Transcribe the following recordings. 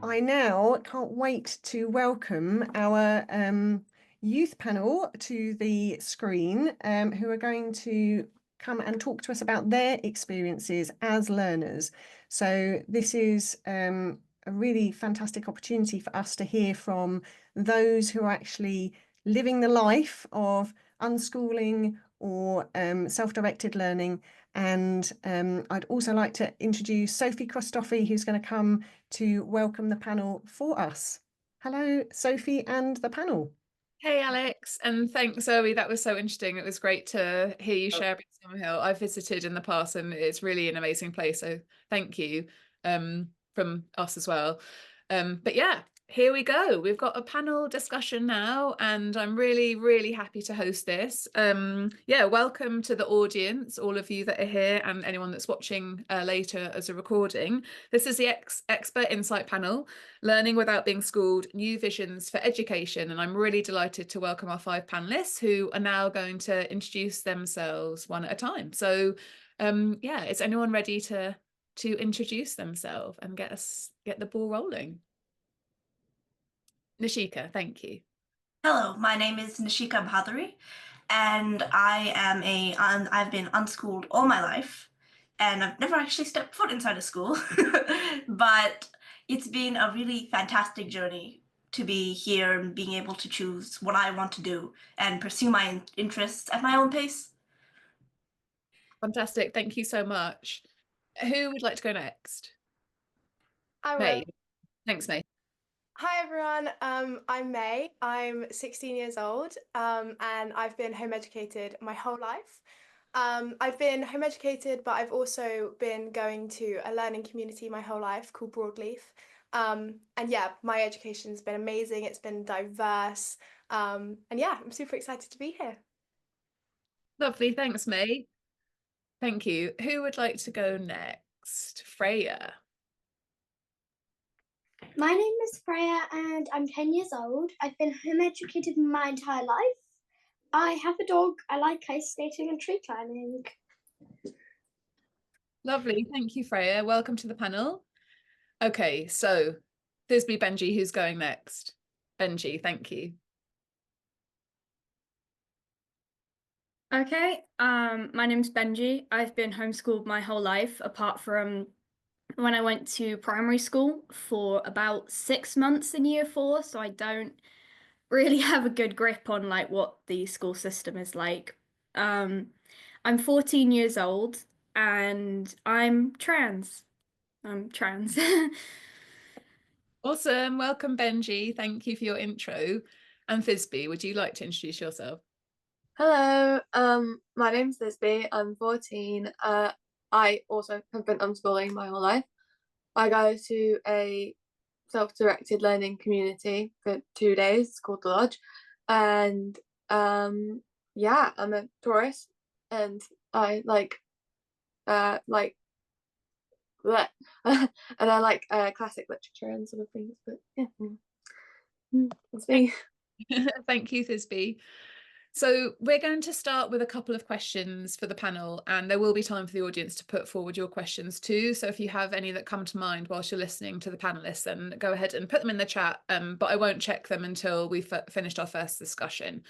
I now can't wait to welcome our youth panel to the screen, who are going to come and talk to us about their experiences as learners. So this is a really fantastic opportunity for us to hear from those who are actually living the life of unschooling or self-directed learning. And I'd also like to introduce Sophie Christoffi, who's going to come to welcome the panel for us. Hello, Sophie and the panel. Hey Alex, and thanks Zoe. That was so interesting. It was great to hear you share about Summerhill. I've visited in the past and it's really an amazing place. So thank you from us as well. But yeah, here we go. We've got a panel discussion now, and I'm really, really happy to host this. Yeah, welcome to the audience, all of you that are here, and anyone that's watching later as a recording. This is the Expert Insight panel, Learning Without Being Schooled, New Visions for Education. And I'm really delighted to welcome our 5 panelists who are now going to introduce themselves one at a time. So yeah, is anyone ready to introduce themselves and get the ball rolling? Nishika, thank you. Hello, my name is Nishika Bhaduri, and I've been unschooled all my life, and I've never actually stepped foot inside a school, but it's been a really fantastic journey to be here and being able to choose what I want to do and pursue my interests at my own pace. Fantastic. Thank you so much. Who would like to go next? I May. will. Thanks, May. Hi everyone, I'm May. I'm 16 years old, and I've been home educated my whole life. I've been home educated, but I've also been going to a learning community my whole life called Broadleaf. And yeah, my education's been amazing. It's been diverse. And yeah, I'm super excited to be here. Lovely. Thanks, May. Thank you. Who would like to go next? Freya. My name is Freya and I'm 10 years old. I've been home educated my entire life. I have a dog. I like ice skating and tree climbing. Lovely. Thank you, Freya. Welcome to the panel. Okay, so Thisbe Benji, who's going next? Benji, thank you. Okay, my name's Benji. I've been homeschooled my whole life, apart from when I went to primary school for about 6 months in year 4, so I don't really have a good grip on like what the school system is like. I'm 14 years old and I'm trans. I'm trans. Awesome. Welcome, Benji. Thank you for your intro. And Thisbe, would you like to introduce yourself? Hello, my name's Thisbe. I'm 14. I also have been unschooling my whole life. I go to a self-directed learning community for 2 days. It's called The Lodge. And yeah, I'm a tourist and I like bleh. And I like classic literature and sort of things, but yeah. That's me. Thank you, Thisbe. So we're going to start with a couple of questions for the panel, and there will be time for the audience to put forward your questions too. So if you have any that come to mind whilst you're listening to the panelists, then go ahead and put them in the chat, but I won't check them until we've finished our first discussion.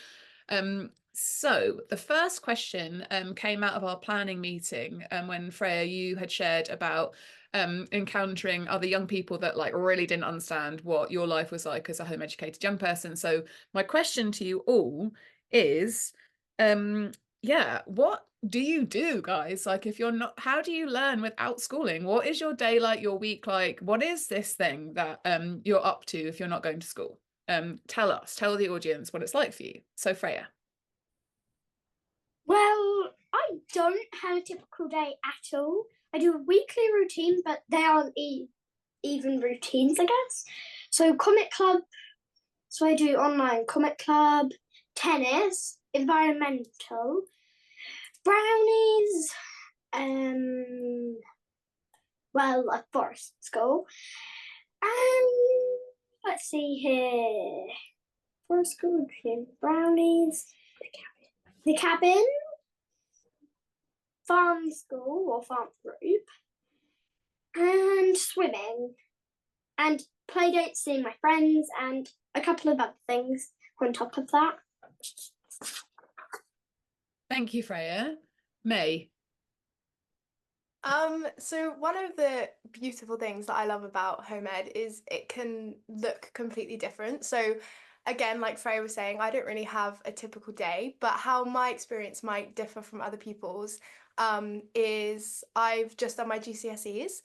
So the first question came out of our planning meeting when Freya, you had shared about encountering other young people that like really didn't understand what your life was like as a home educated young person. So my question to you all is yeah, what do you do, guys? Like, if you're not, how do you learn without schooling? What is your day like, your week like? What is this thing that you're up to if you're not going to school? Tell the audience what it's like for you. So Freya. Well, I don't have a typical day at all. I do a weekly routine, but they aren't even routines, I guess. So comic club, so I do online comic club, tennis, environmental, brownies, well, a forest school. Let's see here. Forest school, brownies, the cabin, farm school or farm group, and swimming. and play dates, seeing my friends, and a couple of other things on top of that. Thank you, Freya. May. So one of the beautiful things that I love about home ed is it can look completely different. So again, like Freya was saying, I don't really have a typical day, but how my experience might differ from other people's is I've just done my GCSEs.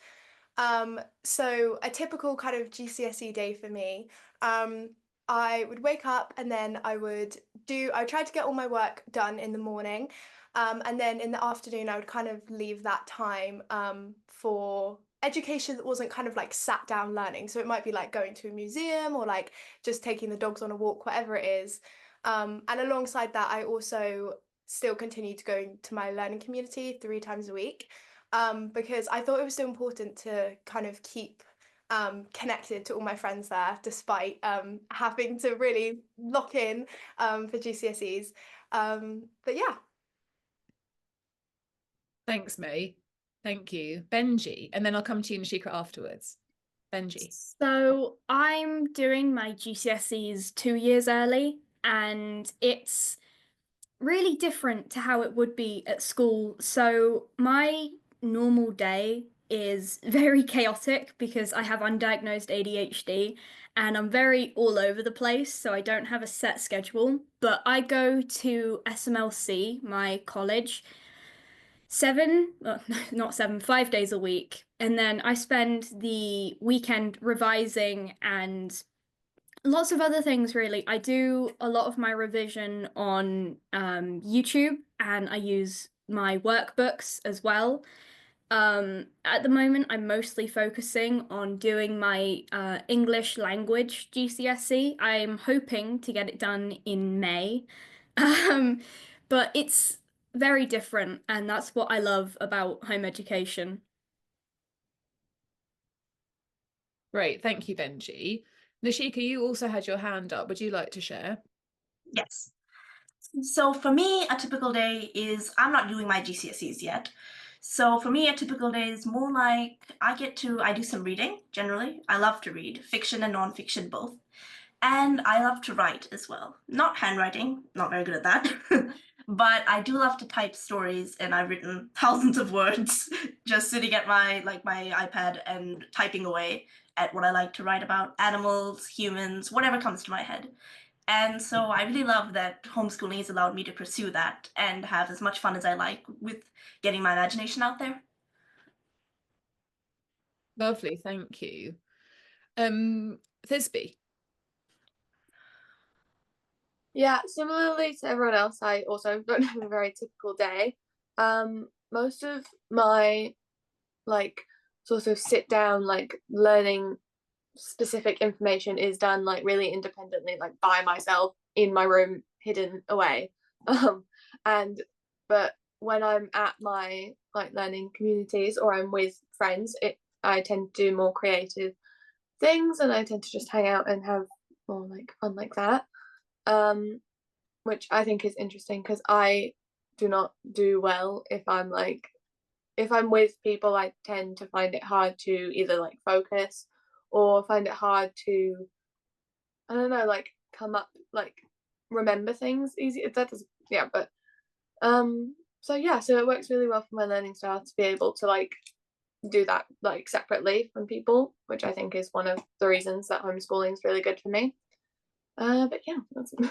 So a typical kind of GCSE day for me, I would wake up and then I tried to get all my work done in the morning. And then in the afternoon, I would kind of leave that time for education that wasn't kind of like sat down learning. So it might be like going to a museum or like just taking the dogs on a walk, whatever it is. And alongside that, I also still continue to go to my learning community 3 times a week because I thought it was so important to kind of keep connected to all my friends there, despite having to really lock in for GCSEs. But yeah. Thanks, May. Thank you. Benji, and then I'll come to you, Nishika, afterwards. Benji. So I'm doing my GCSEs 2 years early, and it's really different to how it would be at school. So my normal day is very chaotic because I have undiagnosed ADHD and I'm very all over the place, so I don't have a set schedule. But I go to SMLC, my college, 5 days a week. And then I spend the weekend revising and lots of other things, really. I do a lot of my revision on YouTube, and I use my workbooks as well. At the moment, I'm mostly focusing on doing my English language GCSE. I'm hoping to get it done in May. But it's very different, and that's what I love about home education. Great. Thank you, Benji. Nishika, you also had your hand up. Would you like to share? Yes. So for me, a typical day is, I'm not doing my GCSEs yet. So for me, a typical day is more like I do some reading generally. I love to read, fiction and nonfiction both. And I love to write as well. Not handwriting, not very good at that. But I do love to type stories, and I've written thousands of words just sitting at my iPad and typing away at what I like to write about: animals, humans, whatever comes to my head. And so I really love that homeschooling has allowed me to pursue that and have as much fun as I like with getting my imagination out there. Lovely, thank you. Thisbe. Yeah, similarly to everyone else, I also don't have a very typical day. Most of my sort of sit down learning specific information is done really independently, by myself in my room, hidden away. But when I'm at my learning communities or I'm with friends, I tend to do more creative things, and I tend to just hang out and have more fun like that. Which I think is interesting because I do not do well if I'm with people. I tend to find it hard to either focus or find it hard to, I don't know, come up, remember things easy. That does, yeah, but so it works really well for my learning style to be able to do that separately from people, which I think is one of the reasons that homeschooling is really good for me. But yeah, that's it.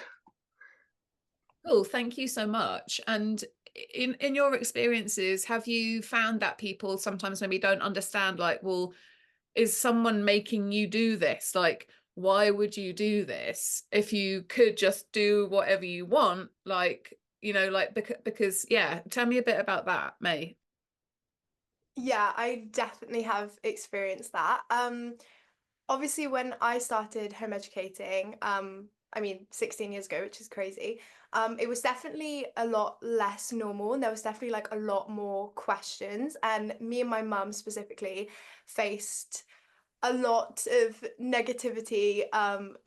Cool, thank you so much. And in your experiences, have you found that people sometimes maybe don't understand, well, is someone making you do this? Why would you do this if you could just do whatever you want? Because yeah, tell me a bit about that, May. Yeah, I definitely have experienced that. Obviously, when I started home educating, 16 years ago, which is crazy, it was definitely a lot less normal, and there was definitely a lot more questions. And me and my mum specifically faced a lot of negativity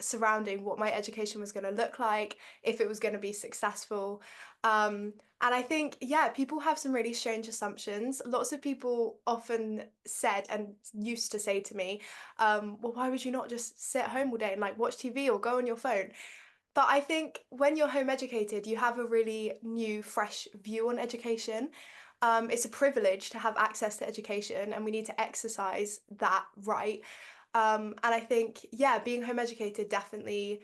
surrounding what my education was going to look like, if it was going to be successful. And I think, yeah, people have some really strange assumptions. Lots of people often said and used to say to me, well, why would you not just sit at home all day and like watch TV or go on your phone? But I think when you're home educated, you have a really new, fresh view on education. It's a privilege to have access to education, and we need to exercise that right. And I think, yeah, being home educated definitely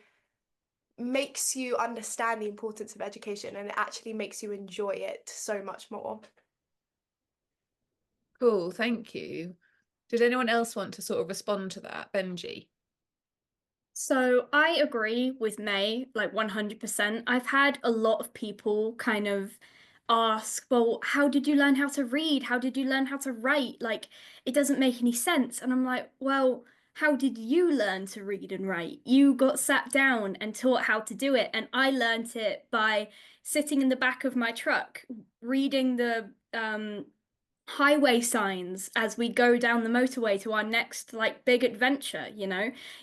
makes you understand the importance of education, and it actually makes you enjoy it so much more. Cool, thank you. Did anyone else want to sort of respond to that? Benji? So I agree with May, like 100%. I've had a lot of people kind of ask, well, how did you learn how to read? How did you learn how to write? Like, it doesn't make any sense. And I'm like, well, how did you learn to read and write? You got sat down and taught how to do it. And I learned it by sitting in the back of my truck, reading the highway signs as we go down the motorway to our next like big adventure.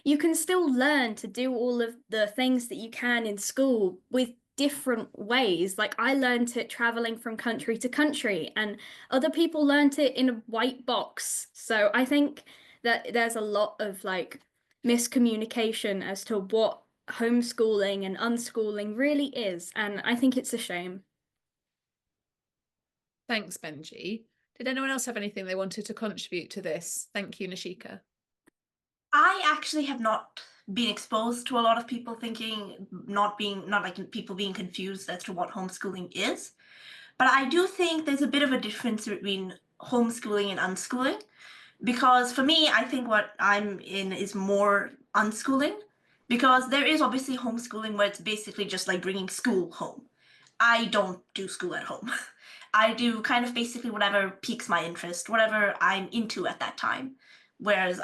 You can still learn to do all of the things that you can in school with different ways. Like I learned it traveling from country to country, and other people learned it in a white box. So I think that there's a lot of like miscommunication as to what homeschooling and unschooling really is, and I think it's a shame. Thanks, Benji. Did anyone else have anything they wanted to contribute to this? Thank you, Nishika. I actually have not been exposed to a lot of people thinking, not like people being confused as to what homeschooling is. But I do think there's a bit of a difference between homeschooling and unschooling. Because for me, I think what I'm in is more unschooling. Because there is obviously homeschooling where it's basically just like bringing school home. I don't do school at home. I do kind of basically whatever piques my interest, whatever I'm into at that time. Whereas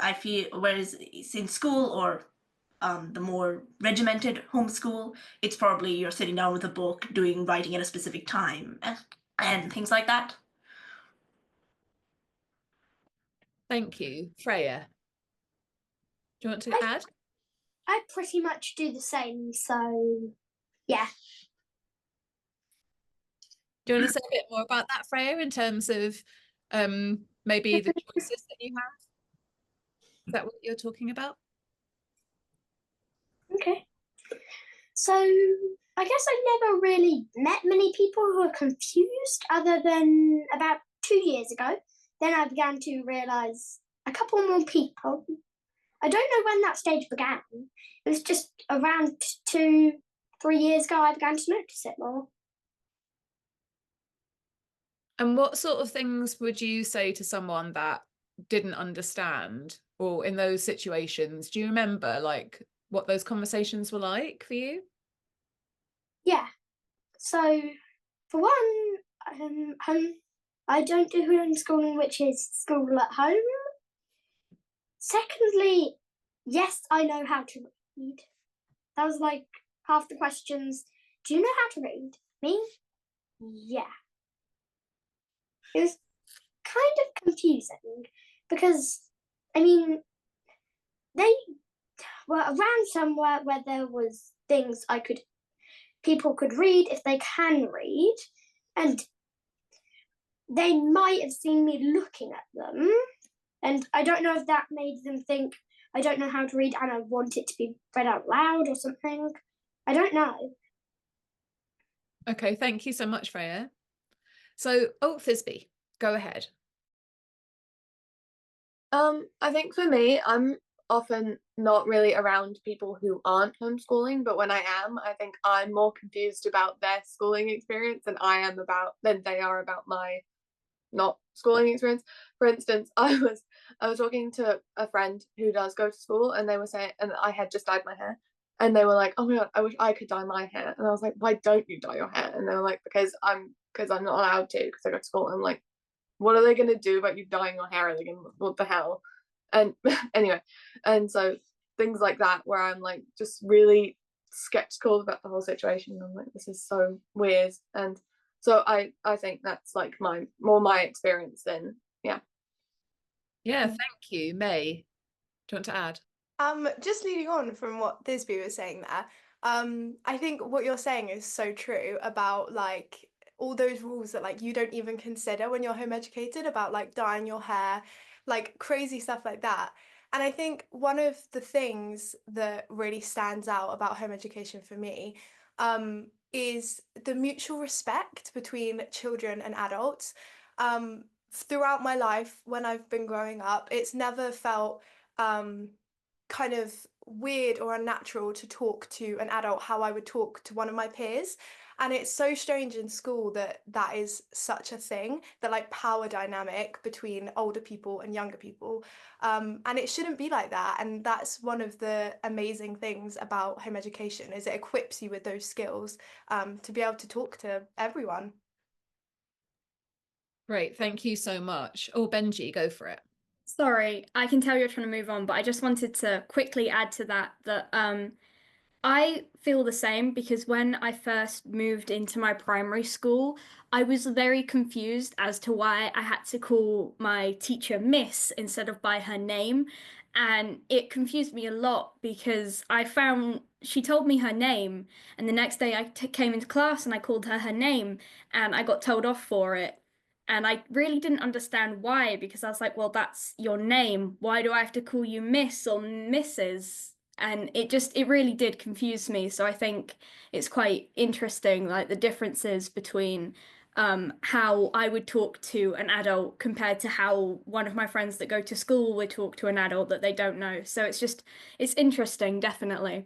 in school or the more regimented homeschool, it's probably you're sitting down with a book, writing at a specific time, and things like that. Thank you. Freya, do you want to add? I pretty much do the same, so yeah. Do you want to say a bit more about that, Freya, in terms of maybe the choices that you have? Is that what you're talking about? Okay. So I guess I never really met many people who were confused other than about 2 years ago. Then I began to realise a couple more people. I don't know when that stage began. It was just around 2-3 years ago I began to notice it more. And what sort of things would you say to someone that didn't understand, or in those situations? Do you remember like what those conversations were like for you? Yeah. So for one, I don't do homeschooling, which is school at home. Secondly, yes, I know how to read. That was like half the questions. Do you know how to read? Me? Yeah. It was kind of confusing because, I mean, they were around somewhere where there was things people could read if they can read, and they might have seen me looking at them, and I don't know if that made them think I don't know how to read and I want it to be read out loud or something. I don't know. Okay, thank you so much, Freya. So, Thisbe, go ahead. I think for me, I'm often not really around people who aren't homeschooling, but when I am, I think I'm more confused about their schooling experience than they are about my not schooling experience. For instance, I was talking to a friend who does go to school, and they were saying, and I had just dyed my hair, and they were like, "Oh my god, I wish I could dye my hair." And I was like, "Why don't you dye your hair?" And they were like, because I'm not allowed to because I go to school. And I'm like, what are they gonna do about you dyeing your hair? Are they gonna, what the hell? And anyway, and so things like that where I'm like just really skeptical about the whole situation. I'm like, this is so weird. And so I think that's like my experience then. Yeah. Yeah, thank you, May. you want to add? Just leading on from what Thisbe was saying there, I think what you're saying is so true about like all those rules that like you don't even consider when you're home educated, about like dyeing your hair, like crazy stuff like that. And I think one of the things that really stands out about home education for me, is the mutual respect between children and adults. Throughout my life, when I've been growing up, it's never felt kind of weird or unnatural to talk to an adult how I would talk to one of my peers. And it's so strange in school that that is such a thing, that like power dynamic between older people and younger people. And it shouldn't be like that. And that's one of the amazing things about home education, is it equips you with those skills, to be able to talk to everyone. Great, thank you so much. Oh, Benji, go for it. Sorry, I can tell you're trying to move on, but I just wanted to quickly add to that I feel the same, because when I first moved into my primary school, I was very confused as to why I had to call my teacher Miss instead of by her name. And it confused me a lot because I found she told me her name, and the next day I came into class and I called her name, and I got told off for it. And I really didn't understand why, because I was like, well, that's your name. Why do I have to call you Miss or Mrs.? And it really did confuse me. So I think it's quite interesting, like the differences between how I would talk to an adult compared to how one of my friends that go to school would talk to an adult that they don't know. So it's interesting, definitely.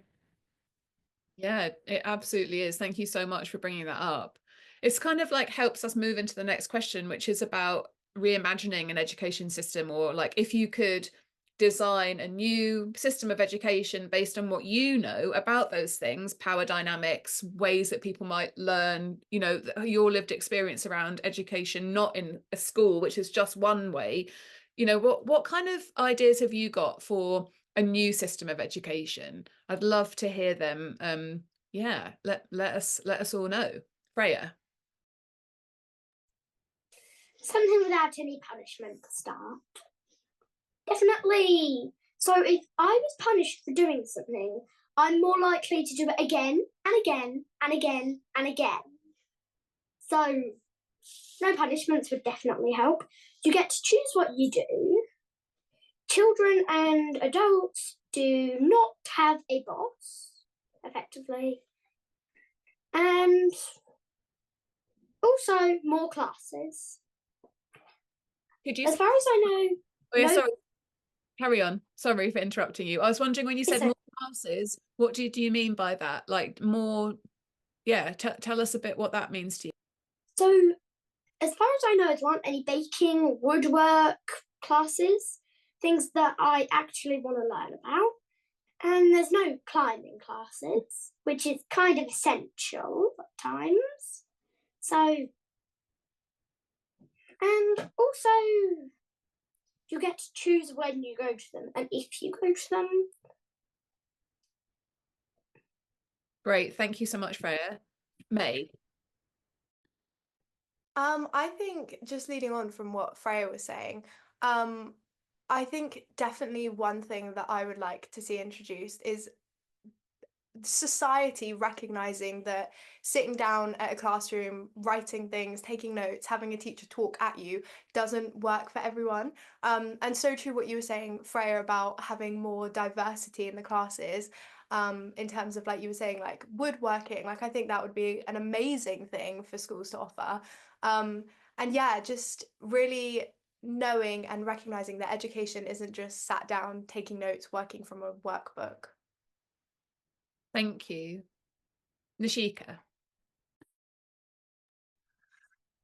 Yeah, it absolutely is. Thank you so much for bringing that up. It's kind of like helps us move into the next question, which is about reimagining an education system, or like if you could design a new system of education based on what you know about those things, power dynamics, ways that people might learn, you know, your lived experience around education, not in a school, which is just one way. You know, what kind of ideas have you got for a new system of education? I'd love to hear them. Yeah, let us all know. Freya. Something without any punishment to start. Definitely. So if I was punished for doing something, I'm more likely to do it again and again and again and again. So no punishments would definitely help. You get to choose what you do. Children and adults do not have a boss, effectively. And also more classes. Could you As far as I know, oh, yeah, no- sorry. Carry on. Sorry for interrupting you. I was wondering, when you said It's more classes, what do you mean by that? Like more, yeah, tell us a bit what that means to you. So, as far as I know, there aren't any baking, woodwork classes, things that I actually want to learn about. And there's no climbing classes, which is kind of essential at times. So, and also, you get to choose when you go to them and if you go to them. Great, thank you so much, Freya. May. I think, just leading on from what Freya was saying, I think definitely one thing that I would like to see introduced is society recognizing that sitting down at a classroom, writing things, taking notes, having a teacher talk at you doesn't work for everyone. And so true what you were saying, Freya, about having more diversity in the classes, in terms of, like you were saying, like woodworking. Like I think that would be an amazing thing for schools to offer. And yeah, just really knowing and recognizing that education isn't just sat down, taking notes, working from a workbook. Thank you. Nishika.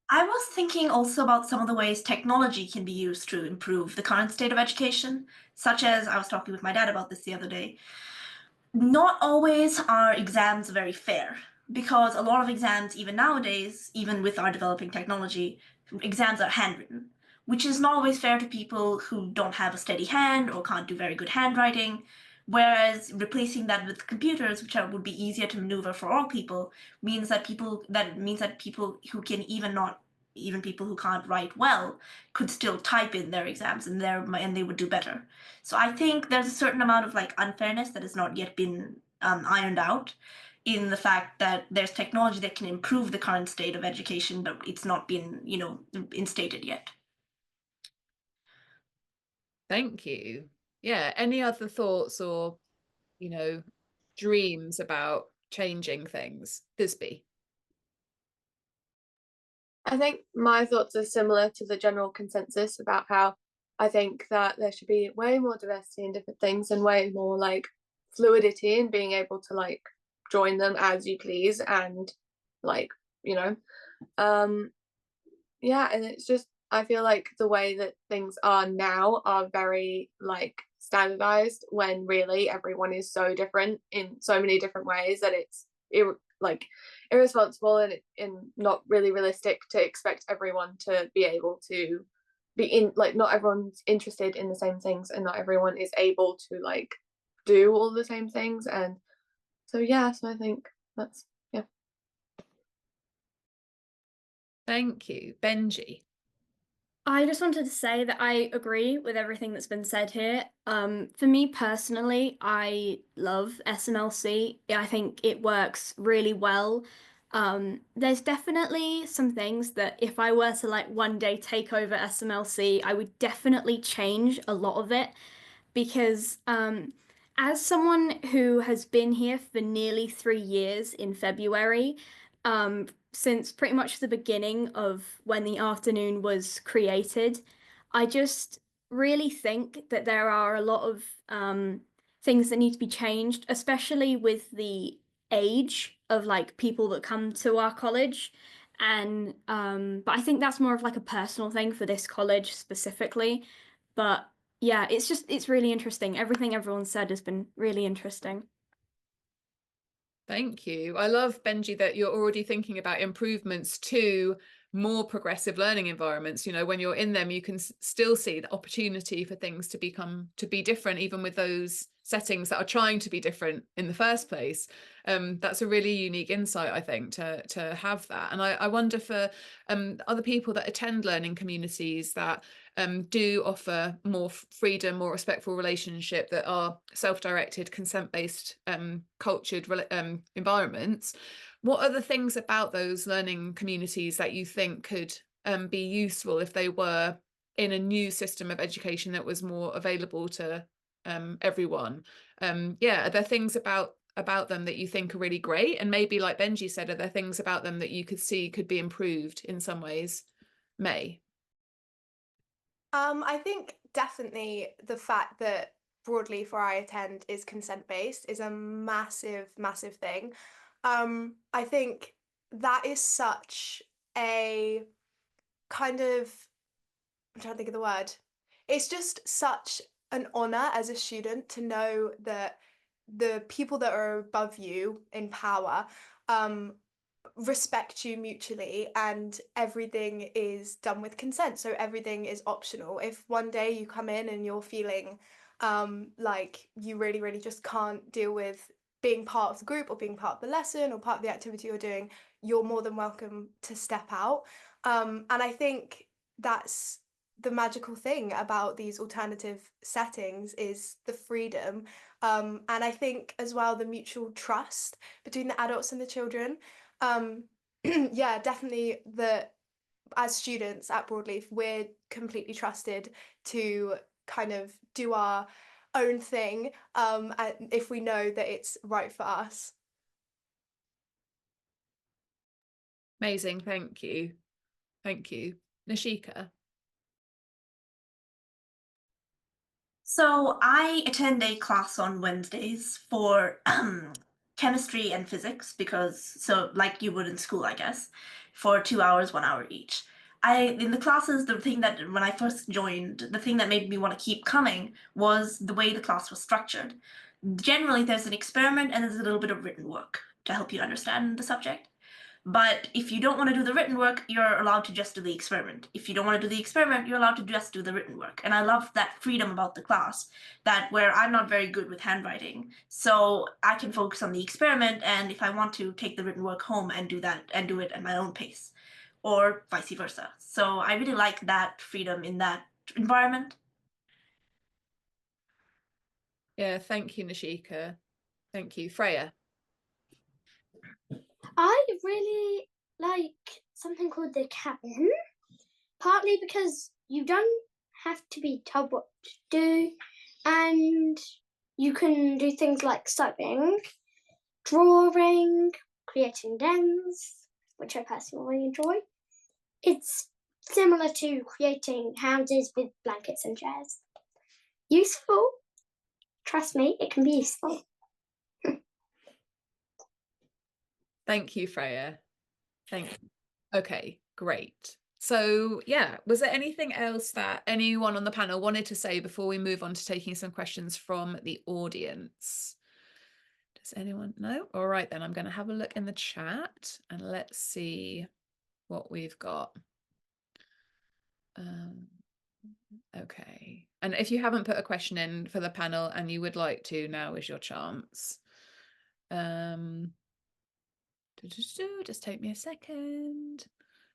I was thinking also about some of the ways technology can be used to improve the current state of education, such as I was talking with my dad about this the other day. Not always are exams very fair, because a lot of exams, even nowadays, even with our developing technology, exams are handwritten, which is not always fair to people who don't have a steady hand or can't do very good handwriting. Whereas replacing that with computers, which would be easier to maneuver for all people, means that people who can even not even people who can't write well could still type in their exams and they would do better. So I think there's a certain amount of like unfairness that has not yet been ironed out in the fact that there's technology that can improve the current state of education, but it's not been, instated yet. Thank you. Yeah, any other thoughts or, dreams about changing things? Thisbe. I think my thoughts are similar to the general consensus about how I think that there should be way more diversity in different things and way more like fluidity in being able to like join them as you please and like, yeah, and it's just I feel like the way that things are now are very like standardized when really everyone is so different in so many different ways that it's like irresponsible and not really realistic to expect everyone to be able to be in like not everyone's interested in the same things and not everyone is able to like do all the same things. And so so I think that's Thank you. Benji. I just wanted to say that I agree with everything that's been said here. For me personally, I love SMLC. I think it works really well. There's definitely some things that if I were to like one day take over SMLC, I would definitely change a lot of it because as someone who has been here for nearly 3 years in February, since pretty much the beginning of when the afternoon was created, I just really think that there are a lot of things that need to be changed, especially with the age of like people that come to our college. And but I think that's more of like a personal thing for this college specifically. But yeah, it's really interesting. Everything everyone said has been really interesting. Thank you. I love, Benji, that you're already thinking about improvements to more progressive learning environments. When you're in them, you can still see the opportunity for things to be different, even with those settings that are trying to be different in the first place. That's a really unique insight, I think, to have that. And I wonder for other people that attend learning communities that do offer more freedom, more respectful relationship, that are self-directed, consent-based, cultured environments. What are the things about those learning communities that you think could be useful if they were in a new system of education that was more available to everyone? Are there things about them that you think are really great? And maybe, like Benji said, are there things about them that you could see could be improved in some ways? May? I think definitely the fact that Broadleaf, where I attend, is consent-based is a massive, massive thing. I think that is such a kind of, I'm trying to think of the word. It's just such an honor as a student to know that the people that are above you in power respect you mutually and everything is done with consent, so everything is optional. If one day you come in and you're feeling like you really just can't deal with being part of the group or being part of the lesson or part of the activity you're doing, you're more than welcome to step out. And I think that's the magical thing about these alternative settings is the freedom, and I think as well the mutual trust between the adults and the children. Yeah, definitely that as students at Broadleaf, we're completely trusted to kind of do our own thing, and if we know that it's right for us. Amazing. Thank you. Nishika? So I attend a class on Wednesdays for chemistry and physics like you would in school, I guess, for 2 hours, 1 hour each. In the classes, the thing that when I first joined, the thing that made me want to keep coming was the way the class was structured. Generally, there's an experiment and there's a little bit of written work to help you understand the subject. But if you don't want to do the written work, you're allowed to just do the experiment. If you don't want to do the experiment, you're allowed to just do the written work. And I love that freedom about the class, that where I'm not very good with handwriting, so I can focus on the experiment, and if I want to take the written work home and do that and do it at my own pace. or vice versa. So I really like that freedom in that environment. Yeah, thank you, Nishika. Thank you. Freya. I really like something called the cabin, partly because you don't have to be told what to do, and you can do things like sewing, drawing, creating dens, which I personally enjoy. It's similar to creating houses with blankets and chairs. Useful. Trust me, it can be useful. Thank you, Freya. Thank you. Okay, great. So yeah, was there anything else that anyone on the panel wanted to say before we move on to taking some questions from the audience? Does anyone know? All right, then I'm going to have a look in the chat and let's see what we've got. Okay. And if you haven't put a question in for the panel and you would like to, now is your chance. Just take me a second.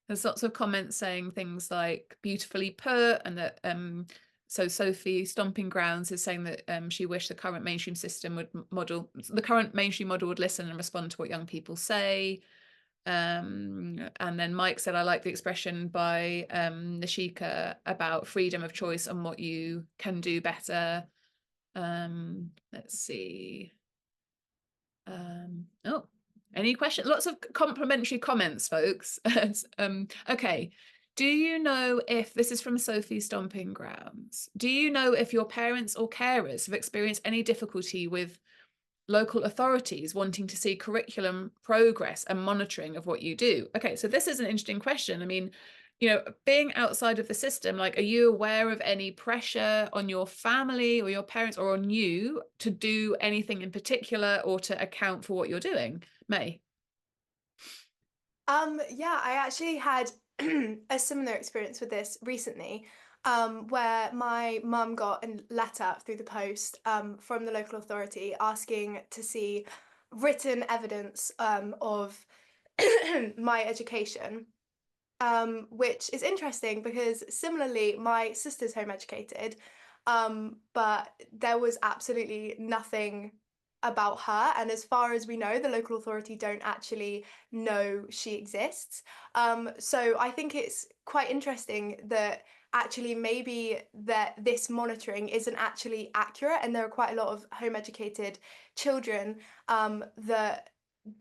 There's lots of comments saying things like beautifully put, and that so Sophie Stomping Grounds is saying that she wished the current mainstream system would the current mainstream model would listen and respond to what young people say. And then Mike said, I like the expression by Nishika about freedom of choice and what you can do better. Let's see. Oh, any questions? Lots of complimentary comments, folks. Okay. Do you know if, this is from Sophie Stomping Grounds, do you know if your parents or carers have experienced any difficulty with local authorities wanting to see curriculum progress and monitoring of what you do? Okay, so this is an interesting question. I mean, you know, being outside of the system, like, are you aware of any pressure on your family or your parents or on you to do anything in particular or to account for what you're doing? May? Yeah, I actually had a similar experience with this recently, where my mum got a letter through the post from the local authority asking to see written evidence of my education, which is interesting because similarly, my sister's home educated, but there was absolutely nothing about her, and as far as we know, the local authority don't actually know she exists. So I think it's quite interesting that actually maybe that this monitoring isn't actually accurate, and there are quite a lot of home educated children that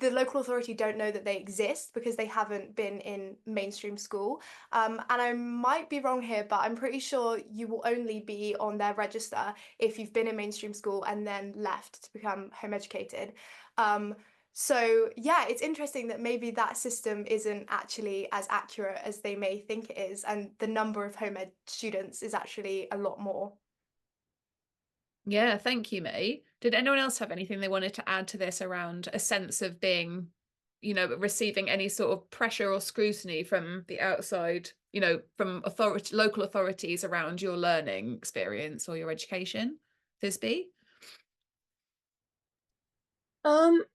the local authority don't know that they exist because they haven't been in mainstream school. And I might be wrong here, but I'm pretty sure you will only be on their register if you've been in mainstream school and then left to become home educated. So yeah, it's interesting that maybe that system isn't actually as accurate as they may think it is, and the number of home ed students is actually a lot more. Yeah, thank you, May. Did anyone else have anything they wanted to add to this around a sense of being, you know, receiving any sort of pressure or scrutiny from the outside, you know, from local authorities around your learning experience or your education? Thisbe?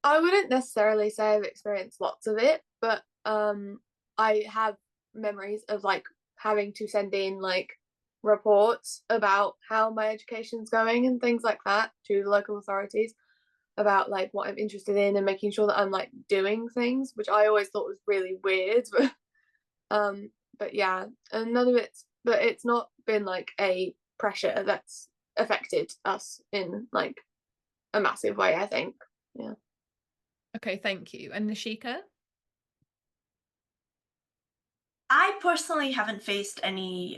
I wouldn't necessarily say I've experienced lots of it, but I have memories of like having to send in like reports about how my education's going and things like that to the local authorities about like what I'm interested in and making sure that I'm like doing things, which I always thought was really weird. But yeah, and none of it's, but it's not been like a pressure that's affected us in like a massive way, I think. Yeah. Okay, thank you. And Nishika? I personally haven't faced any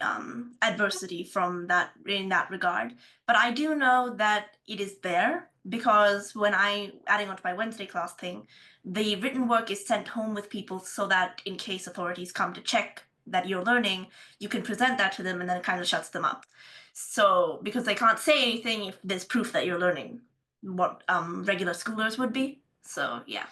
adversity from that in that regard, but I do know that it is there because when adding on to my Wednesday class thing, the written work is sent home with people so that in case authorities come to check that you're learning, you can present that to them and then it kind of shuts them up. So because they can't say anything if there's proof that you're learning, what regular schoolers would be. So yeah.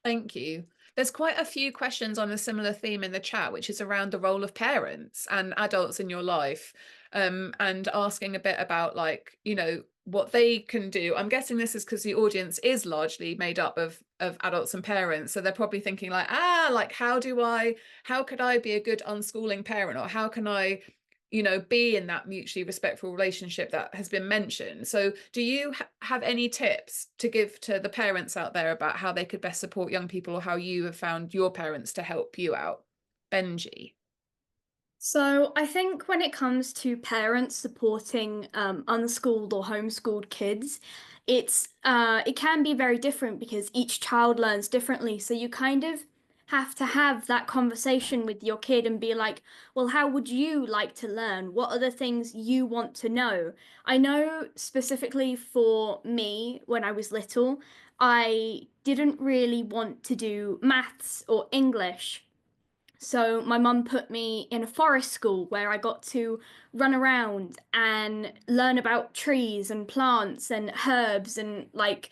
Thank you. There's quite a few questions on a similar theme in the chat, which is around the role of parents and adults in your life, and asking a bit about, like, you know, what they can do. I'm guessing this is because the audience is largely made up of adults and parents, so they're probably thinking like, like, how could I be a good unschooling parent, or how can I, you know, be in that mutually respectful relationship that has been mentioned. So do you have any tips to give to the parents out there about how they could best support young people, or how you have found your parents to help you out? Benji. So I think when it comes to parents supporting unschooled or homeschooled kids, it can be very different because each child learns differently. So you kind of have to have that conversation with your kid and be like, well, how would you like to learn? What are the things you want to know? I know specifically for me, when I was little, I didn't really want to do maths or English. So my mum put me in a forest school where I got to run around and learn about trees and plants and herbs and like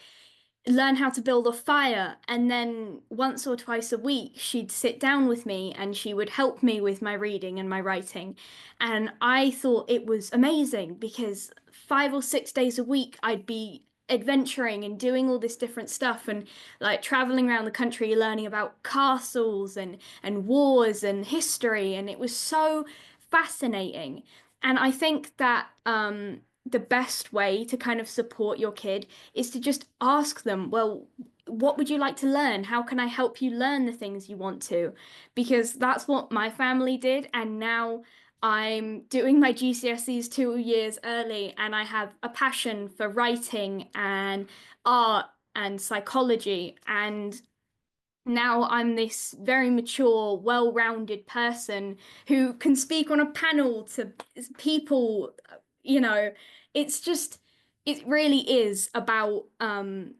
learn how to build a fire. And then once or twice a week, she'd sit down with me and she would help me with my reading and my writing. And I thought it was amazing because 5 or 6 days a week, I'd be adventuring and doing all this different stuff and like traveling around the country learning about castles and wars and history, and it was so fascinating. And I think that the best way to kind of support your kid is to just ask them, well, what would you like to learn? How can I help you learn the things you want to? Because that's what my family did. And now I'm doing my GCSEs 2 years early, and I have a passion for writing and art and psychology. And now I'm this very mature, well-rounded person who can speak on a panel to people, you know, it's just, it really is about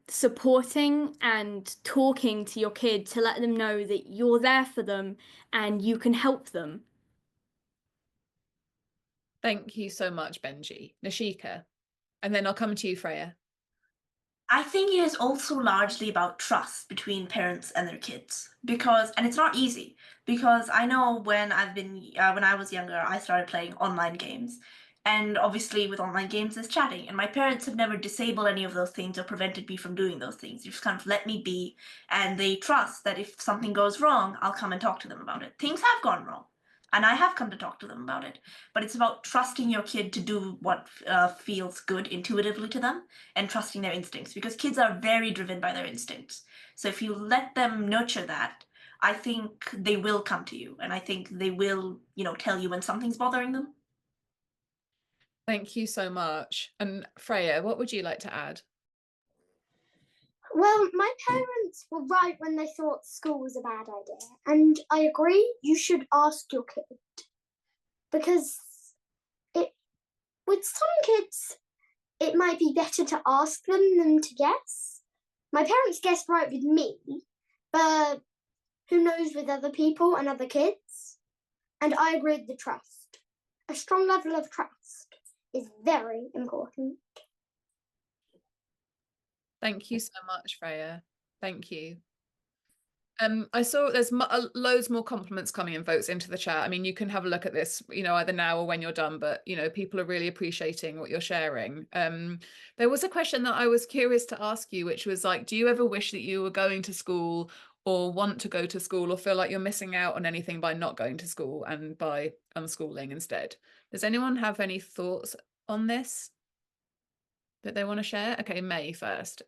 supporting and talking to your kid to let them know that you're there for them and you can help them. Thank you so much, Benji. Nishika, and then I'll come to you, Freya. I think it is also largely about trust between parents and their kids, and it's not easy, because I know when I was younger, I started playing online games, and obviously with online games there's chatting, and my parents have never disabled any of those things or prevented me from doing those things. They just kind of let me be, and they trust that if something goes wrong, I'll come and talk to them about it. Things have gone wrong, and I have come to talk to them about it, but it's about trusting your kid to do what feels good intuitively to them, and trusting their instincts, because kids are very driven by their instincts. So if you let them nurture that, I think they will come to you, and I think they will, tell you when something's bothering them. Thank you so much. And Freya, what would you like to add? Well, my parents were right when they thought school was a bad idea. And I agree, you should ask your kid. Because with some kids, it might be better to ask them than to guess. My parents guessed right with me, but who knows with other people and other kids? And I agree with the trust. A strong level of trust is very important. Thank you so much, Freya. Thank you. I saw there's loads more compliments coming and votes into the chat. I mean, you can have a look at this, either now or when you're done, but people are really appreciating what you're sharing. There was a question that I was curious to ask you, which was like, do you ever wish that you were going to school or want to go to school, or feel like you're missing out on anything by not going to school and by unschooling instead? Does anyone have any thoughts on this that they want to share? Okay, May first.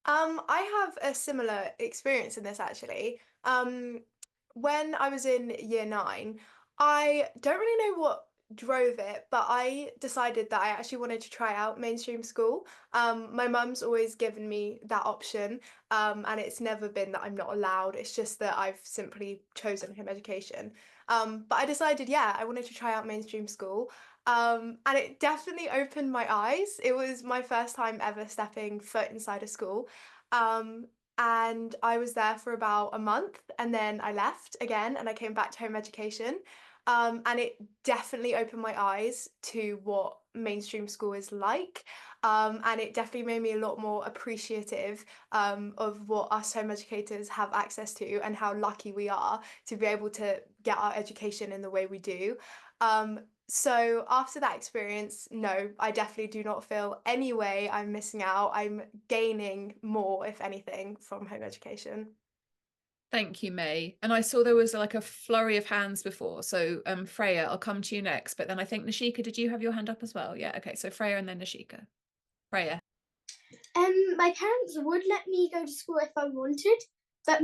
I have a similar experience in this actually. When I was in year 9, I don't really know what drove it, but I decided that I actually wanted to try out mainstream school. My mum's always given me that option, and it's never been that I'm not allowed. It's just that I've simply chosen home education. But I decided, yeah, I wanted to try out mainstream school. And it definitely opened my eyes. It was my first time ever stepping foot inside a school. And I was there for about a month, and then I left again and I came back to home education. And it definitely opened my eyes to what mainstream school is like. And it definitely made me a lot more appreciative of what us home educators have access to and how lucky we are to be able to get our education in the way we do. So after that experience, no, I definitely do not feel any way I'm missing out. I'm gaining more, if anything, from home education. Thank you, May. And I saw there was like a flurry of hands before. So Freya, I'll come to you next. But then I think Nishika, did you have your hand up as well? Yeah, okay. So Freya and then Nishika. Freya. My parents would let me go to school if I wanted, but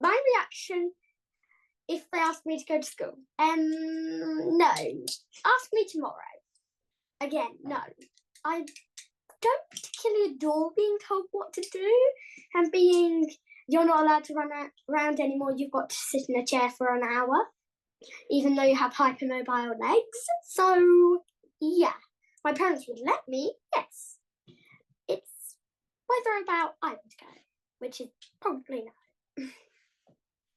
my reaction if they asked me to go to school, no. Ask me tomorrow. Again, no. I don't particularly adore being told what to do and being you're not allowed to run around anymore. You've got to sit in a chair for an hour, even though you have hypermobile legs. So yeah, my parents would let me. Yes, it's whether about I want to go, which is probably no.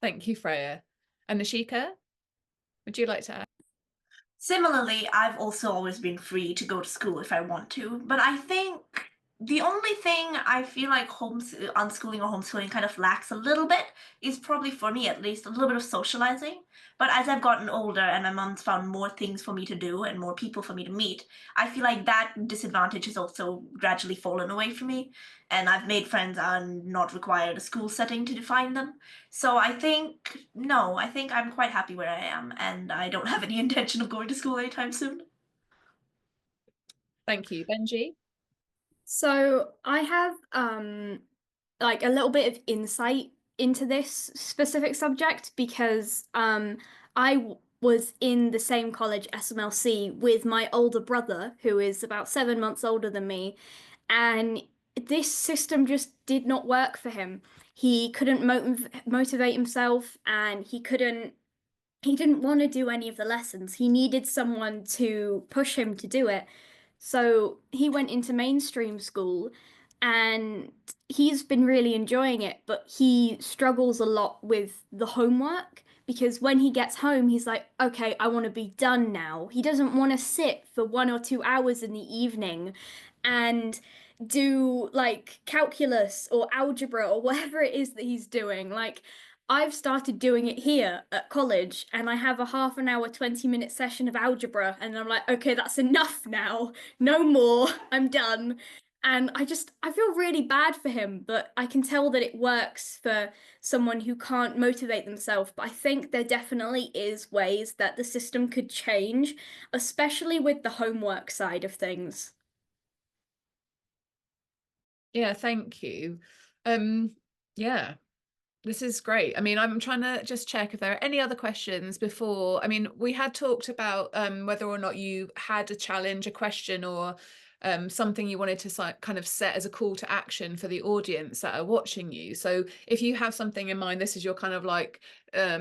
Thank you, Freya. And Nishika, would you like to add? Similarly, I've also always been free to go to school if I want to, but I think the only thing I feel like unschooling or homeschooling kind of lacks a little bit is probably, for me at least, a little bit of socializing. But as I've gotten older and my mom's found more things for me to do and more people for me to meet, I feel like that disadvantage has also gradually fallen away from me. And I've made friends and not required a school setting to define them. So I think, no, I think I'm quite happy where I am, and I don't have any intention of going to school anytime soon. Thank you. Benji? So I have like a little bit of insight into this specific subject because was in the same college, SMLC, with my older brother, who is about 7 months older than me, and this system just did not work for him. He couldn't motivate himself, and he didn't want to do any of the lessons. He needed someone to push him to do it. So he went into mainstream school and he's been really enjoying it, but he struggles a lot with the homework because when he gets home, he's like, okay, I want to be done now. He doesn't want to sit for 1 or 2 hours in the evening and do like calculus or algebra or whatever it is that he's doing. Like, I've started doing it here at college and I have a half an hour, 20-minute session of algebra and I'm like, okay, that's enough now. No more. I'm done. And I feel really bad for him, but I can tell that it works for someone who can't motivate themselves. But I think there definitely is ways that the system could change, especially with the homework side of things. Yeah, thank you. Yeah, this is great. I mean, I'm trying to just check if there are any other questions before. I mean, we had talked about whether or not you had a challenge, a question, or something you wanted to kind of set as a call to action for the audience that are watching you. So if you have something in mind, this is your kind of like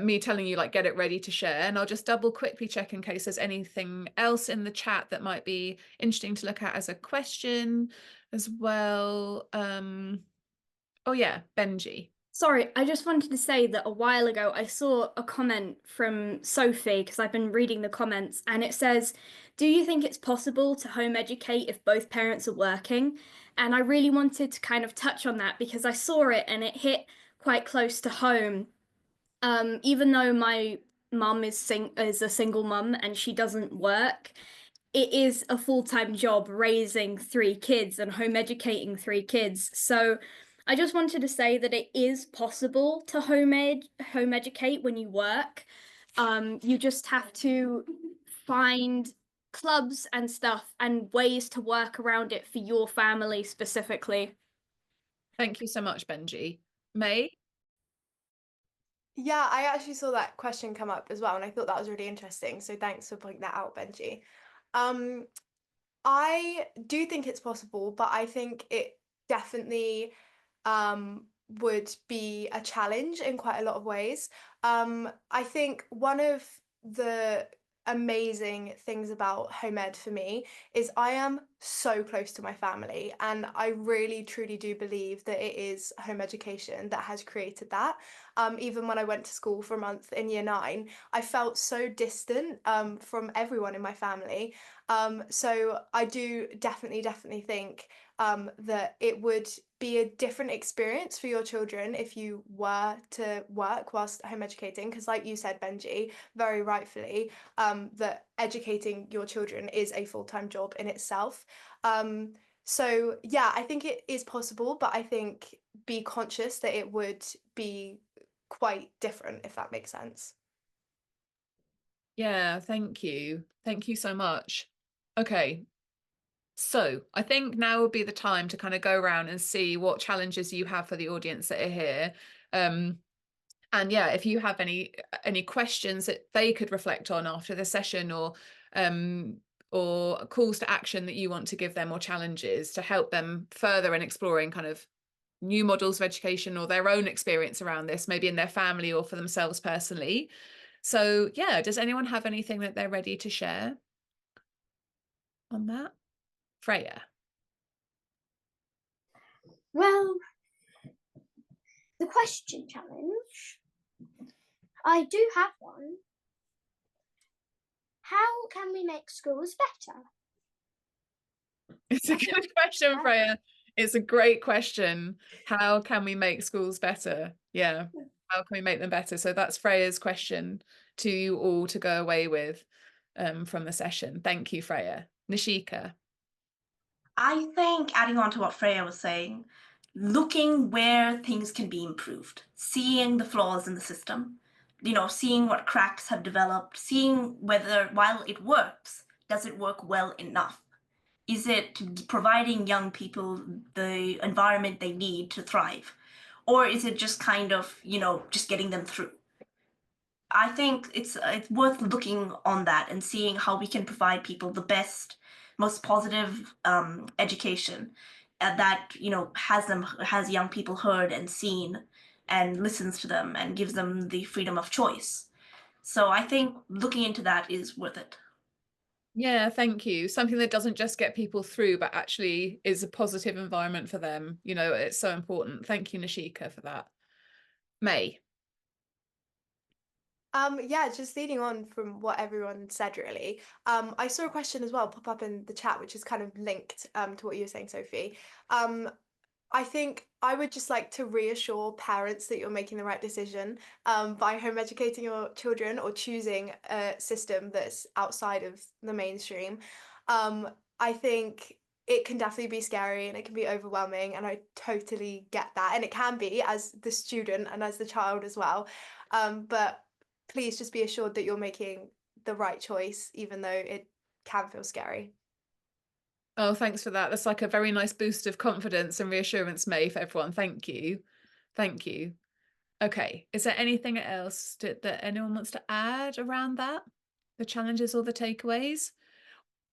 me telling you like get it ready to share. And I'll just double quickly check in case there's anything else in the chat that might be interesting to look at as a question as well. Oh yeah, Benji. Sorry, I just wanted to say that a while ago I saw a comment from Sophie because I've been reading the comments and it says, do you think it's possible to home educate if both parents are working? And I really wanted to kind of touch on that because I saw it and it hit quite close to home. Even though my mum is a single mum and she doesn't work, it is a full-time job raising 3 kids and home educating 3 kids. So I just wanted to say that it is possible to home educate when you work. You just have to find clubs and stuff and ways to work around it for your family specifically. Thank you so much, Benji. May? Yeah, I actually saw that question come up as well, and I thought that was really interesting. So thanks for pointing that out, Benji. I do think it's possible, but I think it definitely would be a challenge in quite a lot of ways. I think one of the amazing things about home ed for me is I am so close to my family, and I really truly do believe that it is home education that has created that. Even when I went to school for a month in year 9, I felt so distant from everyone in my family. So I do definitely think that it would be a different experience for your children if you were to work whilst home educating, because like you said, Benji, very rightfully, that educating your children is a full-time job in itself. So yeah, I think it is possible, but I think be conscious that it would be quite different, if that makes sense. Yeah, thank you. Thank you so much. Okay. So I think now would be the time to kind of go around and see what challenges you have for the audience that are here. And yeah, if you have any questions that they could reflect on after the session, or calls to action that you want to give them, or challenges to help them further in exploring kind of new models of education or their own experience around this, maybe in their family or for themselves personally. So yeah, does anyone have anything that they're ready to share on that? Freya. Well, the question challenge, I do have one. How can we make schools better? It's a good question, Freya. It's a great question. How can we make schools better? Yeah. How can we make them better? So that's Freya's question to you all to go away with from the session. Thank you, Freya. Nishika. I think, adding on to what Freya was saying, looking where things can be improved, seeing the flaws in the system, seeing what cracks have developed, seeing whether, while it works, does it work well enough? Is it providing young people the environment they need to thrive? Or is it just kind of, just getting them through? I think it's worth looking on that and seeing how we can provide people the best, most positive education that has young people heard and seen and listens to them and gives them the freedom of choice. So I think looking into that is worth it. Yeah, thank you. Something that doesn't just get people through, but actually is a positive environment for them. It's so important. Thank you, Nishika, for that. May. Yeah, just leading on from what everyone said, really. I saw a question as well pop up in the chat, which is kind of linked to what you were saying, Sophie. I think I would just like to reassure parents that you're making the right decision by home educating your children or choosing a system that's outside of the mainstream. I think it can definitely be scary and it can be overwhelming, and I totally get that. And it can be as the student and as the child as well. But please just be assured that you're making the right choice, even though it can feel scary. Oh, thanks for that. That's like a very nice boost of confidence and reassurance, May, for everyone. Thank you. Thank you. Okay. Is there anything else that anyone wants to add around that? The challenges or the takeaways?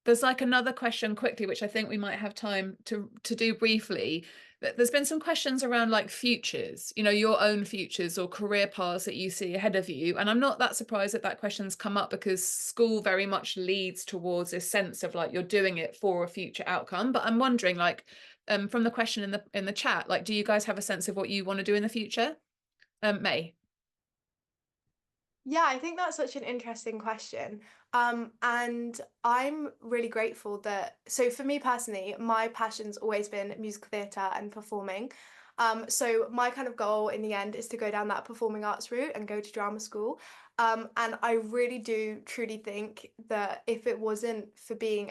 There's like another question quickly, which I think we might have time to do briefly. There's been some questions around like futures, your own futures or career paths that you see ahead of you. And I'm not that surprised that question's come up, because school very much leads towards this sense of like you're doing it for a future outcome. But I'm wondering, like, from the question in the chat, like, do you guys have a sense of what you want to do in the future? May. Yeah, I think that's such an interesting question. And I'm really grateful so for me personally, my passion's always been musical theatre and performing. So my kind of goal in the end is to go down that performing arts route and go to drama school. And I really do truly think that if it wasn't for being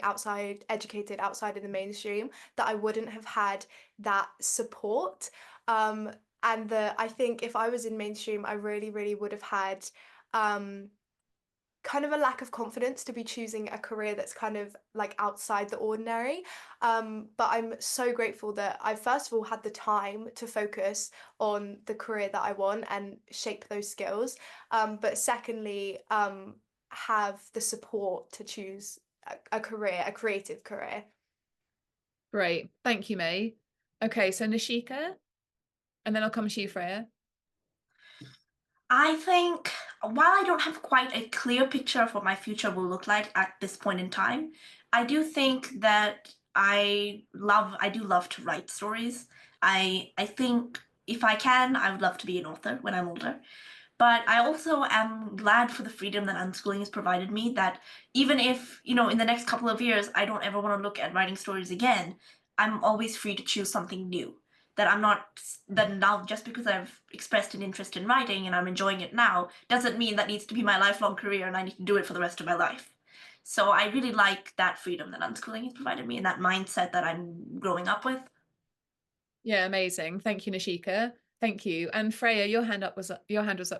educated outside of the mainstream, that I wouldn't have had that support. And I think if I was in mainstream, I really would have had kind of a lack of confidence to be choosing a career that's kind of like outside the ordinary. But I'm so grateful that I first of all had the time to focus on the career that I want and shape those skills. But secondly, have the support to choose a career, a creative career. Great. Thank you, May. Okay, so Nishika, and then I'll come to you, Freya. I think while I don't have quite a clear picture of what my future will look like at this point in time, I do think that I do love to write stories. I think if I can, I would love to be an author when I'm older. But I also am glad for the freedom that unschooling has provided me, that even if, in the next couple of years, I don't ever want to look at writing stories again, I'm always free to choose something new. That I'm not, that now just because I've expressed an interest in writing and I'm enjoying it now, doesn't mean that needs to be my lifelong career and I need to do it for the rest of my life. So I really like that freedom that unschooling has provided me and that mindset that I'm growing up with. Yeah, amazing. Thank you, Nishika. Thank you. And Freya, your hand was up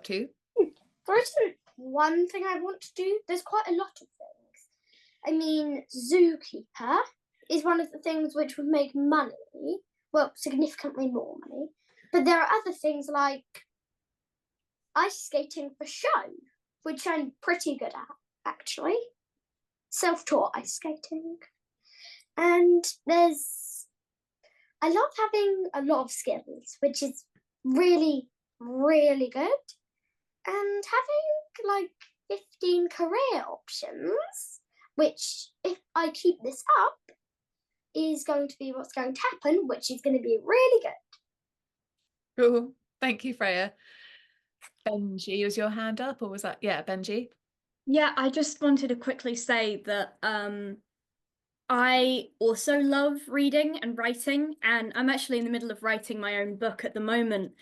too. There isn't one thing I want to do. There's quite a lot of things. I mean, zookeeper is one of the things which would make money, well, significantly more money. But there are other things like ice skating for show, which I'm pretty good at, actually. Self-taught ice skating. And I love having a lot of skills, which is really, really good. And having like 15 career options, which if I keep this up, is going to be what's going to happen, which is going to be really good. Cool. Thank you, Freya. Benji, was your hand up or was that? Yeah, Benji. Yeah, I just wanted to quickly say that I also love reading and writing, and I'm actually in the middle of writing my own book at the moment.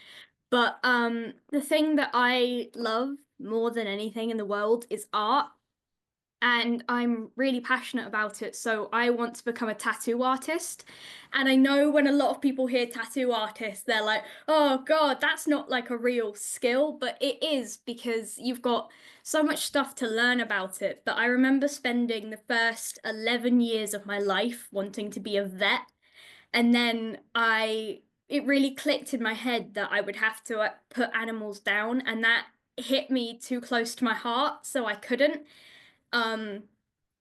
But the thing that I love more than anything in the world is art, and I'm really passionate about it. So I want to become a tattoo artist. And I know when a lot of people hear tattoo artist, they're like, oh God, that's not like a real skill, but it is, because you've got so much stuff to learn about it. But I remember spending the first 11 years of my life wanting to be a vet. And then it really clicked in my head that I would have to put animals down, and that hit me too close to my heart, so I couldn't. And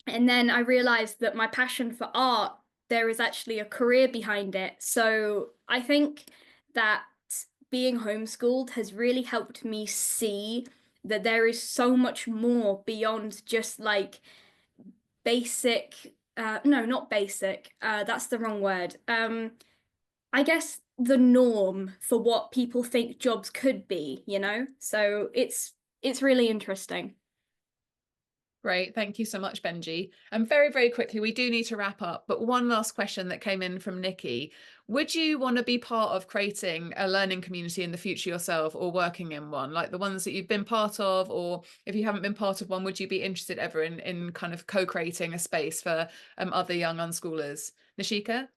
then I realized that my passion for art, there is actually a career behind it. So I think that being homeschooled has really helped me see that there is so much more beyond just like basic, no, not basic, that's the wrong word. I guess the norm for what people think jobs could be, So it's really interesting. Great. Thank you so much, Benji. And very, very quickly, we do need to wrap up, but one last question that came in from Nikki. Would you want to be part of creating a learning community in the future yourself, or working in one, like the ones that you've been part of? Or if you haven't been part of one, would you be interested ever in kind of co-creating a space for other young unschoolers? Nishika?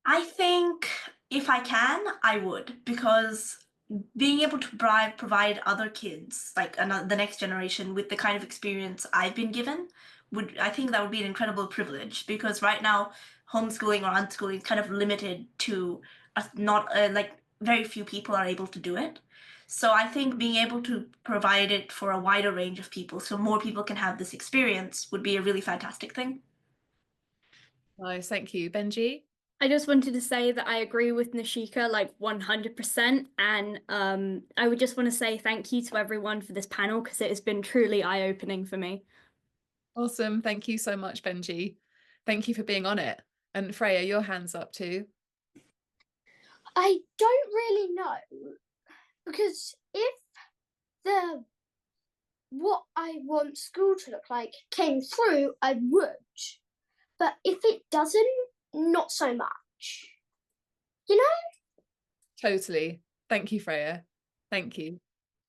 I think if I can, I would, because being able to provide other kids, like the next generation, with the kind of experience I've been given, I think that would be an incredible privilege. Because right now, homeschooling or unschooling is kind of limited to not like very few people are able to do it. So I think being able to provide it for a wider range of people, so more people can have this experience, would be a really fantastic thing. Nice. Thank you. Benji? I just wanted to say that I agree with Nishika like 100%. And I would just want to say thank you to everyone for this panel, because it has been truly eye-opening for me. Awesome. Thank you so much, Benji. Thank you for being on it. And Freya, your hand's up too. I don't really know, because if what I want school to look like came through, I would. But if it doesn't, not so much. Totally. Thank you, Freya. Thank you.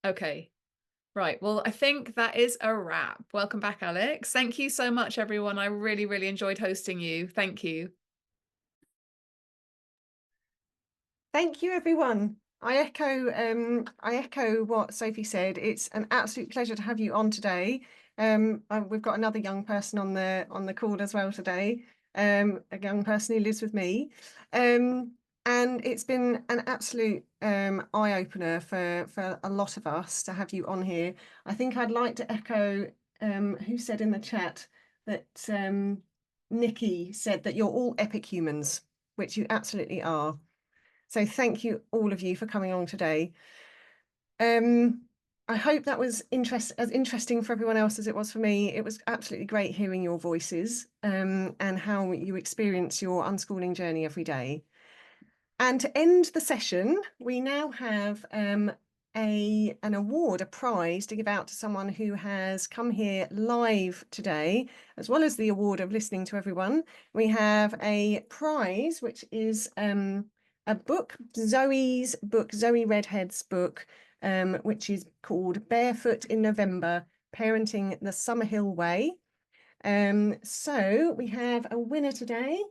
Okay. Right. Well, I think that is a wrap. Welcome back, Alex. Thank you so much, everyone. I really, really enjoyed hosting you. Thank you. Thank you, everyone. I echo what Sophie said. It's an absolute pleasure to have you on today. We've got another young person on the call as well today, a young person who lives with me. And it's been an absolute eye-opener for a lot of us to have you on here. I think I'd like to echo who said in the chat that Nikki said that you're all epic humans, which you absolutely are. So thank you, all of you, for coming along today. I hope that was as interesting for everyone else as it was for me. It was absolutely great hearing your voices and how you experience your unschooling journey every day. And to end the session, we now have an award, a prize to give out to someone who has come here live today, as well as the award of listening to everyone. We have a prize, which is a book, Zoe's book, Zoe Redhead's book, which is called Barefoot in November, Parenting the Summerhill Way. So we have a winner today.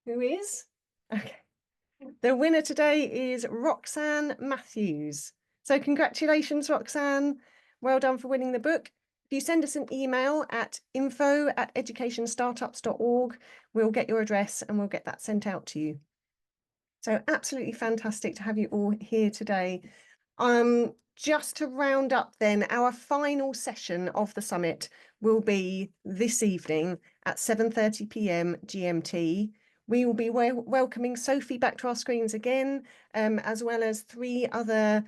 Who is? Okay. The winner today is Roxanne Matthews. So congratulations, Roxanne. Well done for winning the book. If you send us an email at info@educationstartups.org, we'll get your address and we'll get that sent out to you. So absolutely fantastic to have you all here today. Just to round up then, our final session of the summit will be this evening at 7:30 p.m. GMT. We will be welcoming Sophie back to our screens again, as well as 3 other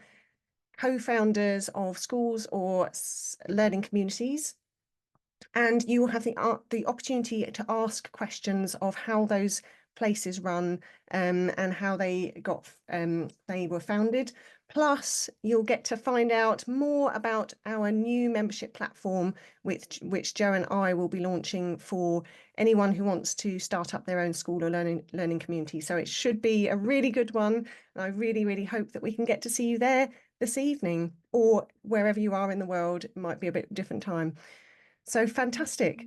co-founders of schools or learning communities. And you will have the opportunity to ask questions of how those places run and how they were founded. Plus, you'll get to find out more about our new membership platform, which Joe and I will be launching for anyone who wants to start up their own school or learning community. So it should be a really good one. And I really, really hope that we can get to see you there this evening, or wherever you are in the world. It might be a bit different time. So fantastic.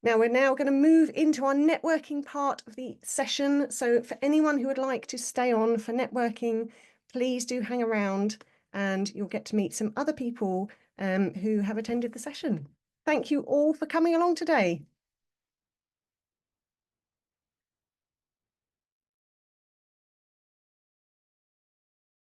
Now we're going to move into our networking part of the session. So for anyone who would like to stay on for networking, please do hang around and you'll get to meet some other people who have attended the session. Thank you all for coming along today.